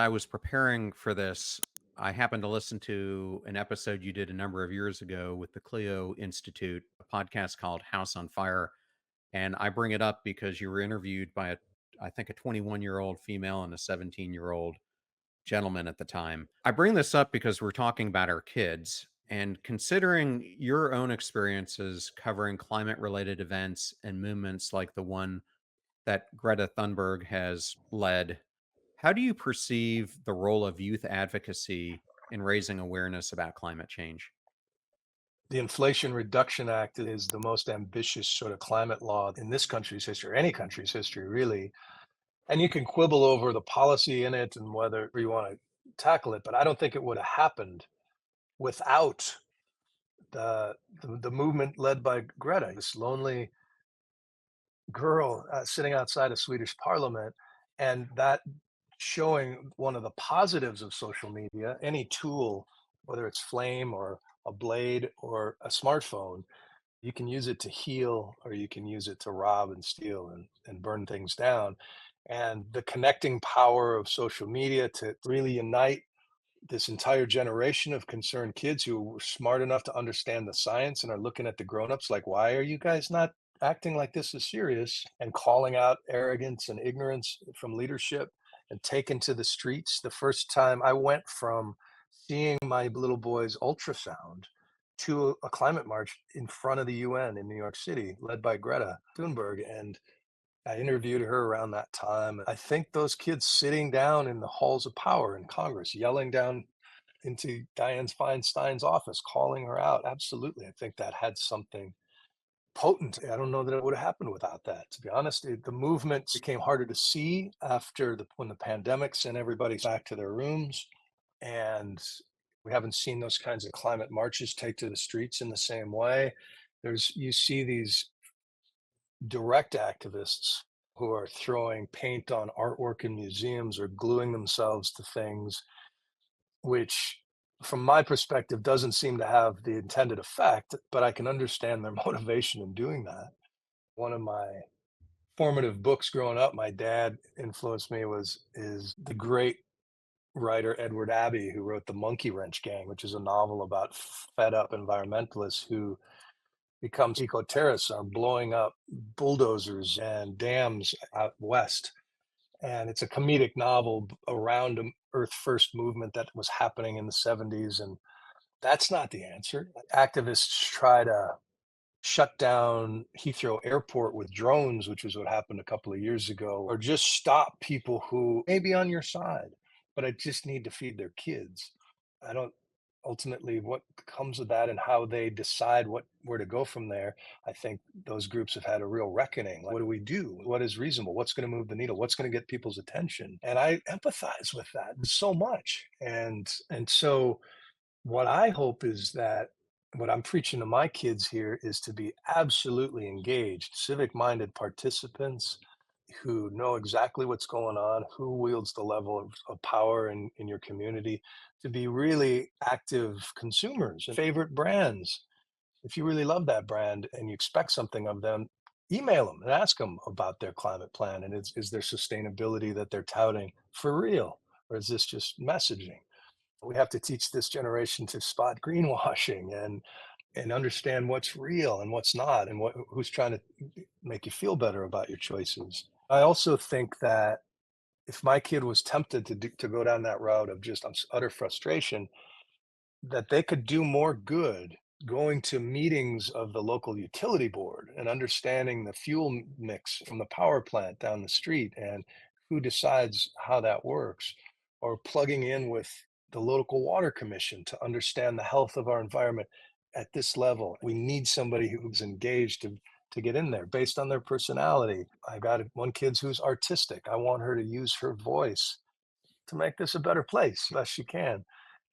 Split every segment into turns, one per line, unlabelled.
I was preparing for this. I happened to listen to an episode you did a number of years ago with the Clio Institute, a podcast called House on Fire. And I bring it up because you were interviewed by I think, a 21-year-old female and a 17-year-old gentleman at the time. I bring this up because we're talking about our kids and considering your own experiences covering climate related events and movements like the one that Greta Thunberg has led. How do you perceive the role of youth advocacy in raising awareness about climate change?
The Inflation Reduction Act is the most ambitious sort of climate law in this country's history, or any country's history, really. And you can quibble over the policy in it and whether you want to tackle it, but I don't think it would have happened without the movement led by Greta, this lonely girl sitting outside a Swedish parliament, and that showing one of the positives of social media, any tool, whether it's flame or a blade or a smartphone, you can use it to heal or you can use it to rob and steal and burn things down. And the connecting power of social media to really unite this entire generation of concerned kids who were smart enough to understand the science and are looking at the grown-ups like, why are you guys not acting like this is serious, and calling out arrogance and ignorance from leadership and taken to the streets. The first time I went from seeing my little boy's ultrasound to a climate march in front of the UN in New York City, led by Greta Thunberg. And I interviewed her around that time. I think those kids sitting down in the halls of power in Congress, yelling down into Dianne Feinstein's office, calling her out. Absolutely. I think that had something potent. I don't know that it would have happened without that. To be honest, the movement became harder to see after when the pandemic sent everybody back to their rooms. And we haven't seen those kinds of climate marches take to the streets in the same way. You see these direct activists who are throwing paint on artwork in museums or gluing themselves to things, which from my perspective doesn't seem to have the intended effect, but I can understand their motivation in doing that. One of my formative books growing up, my dad influenced me, is the great writer Edward Abbey, who wrote The Monkey Wrench Gang, which is a novel about fed up environmentalists who becomes eco-terrorists, are blowing up bulldozers and dams out west. And it's a comedic novel around a Earth First movement that was happening in the 70s. And that's not the answer. Activists try to shut down Heathrow Airport with drones, which was what happened a couple of years ago, or just stop people who may be on your side, but I just need to feed their kids. I don't ultimately what comes of that and how they decide where to go from there. I think those groups have had a real reckoning. Like, what do we do? What is reasonable? What's going to move the needle? What's going to get people's attention? And I empathize with that so much. And so what I hope is that what I'm preaching to my kids here is to be absolutely engaged, civic minded participants who know exactly what's going on, who wields the level of power in your community, to be really active consumers and favorite brands. If you really love that brand and you expect something of them, email them and ask them about their climate plan. And is there sustainability that they're touting for real? Or is this just messaging? We have to teach this generation to spot greenwashing and understand what's real and what's not, and who's trying to make you feel better about your choices. I also think that if my kid was tempted to go down that route of just utter frustration, that they could do more good going to meetings of the local utility board and understanding the fuel mix from the power plant down the street and who decides how that works, or plugging in with the local water commission to understand the health of our environment at this level. We need somebody who's engaged to get in there based on their personality. I got one kid who's artistic. I want her to use her voice to make this a better place best she can.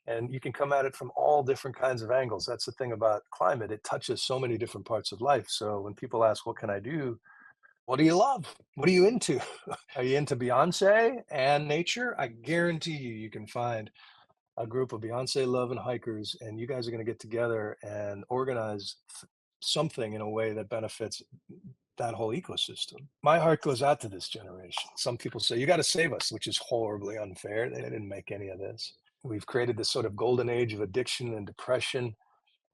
And you can come at it from all different kinds of angles. That's the thing about climate. It touches so many different parts of life. So when people ask, what can I do? What do you love? What are you into? Are you into Beyonce and nature? I guarantee you can find a group of Beyonce loving hikers, and you guys are going to get together and organize something in a way that benefits that whole ecosystem. My heart goes out to this generation. Some people say, you got to save us, which is horribly unfair. They didn't make any of this. We've created this sort of golden age of addiction and depression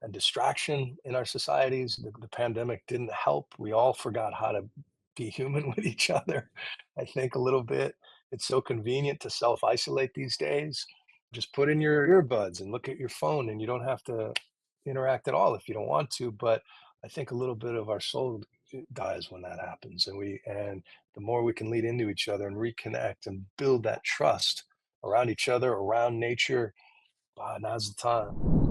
and distraction in our societies. The pandemic didn't help. We all forgot how to be human with each other, I think, a little bit. It's so convenient to self isolate these days. Just put in your earbuds and look at your phone, and you don't have to interact at all if you don't want to. But I think a little bit of our soul dies when that happens. And the more we can lead into each other and reconnect and build that trust around each other, around nature, now's the time.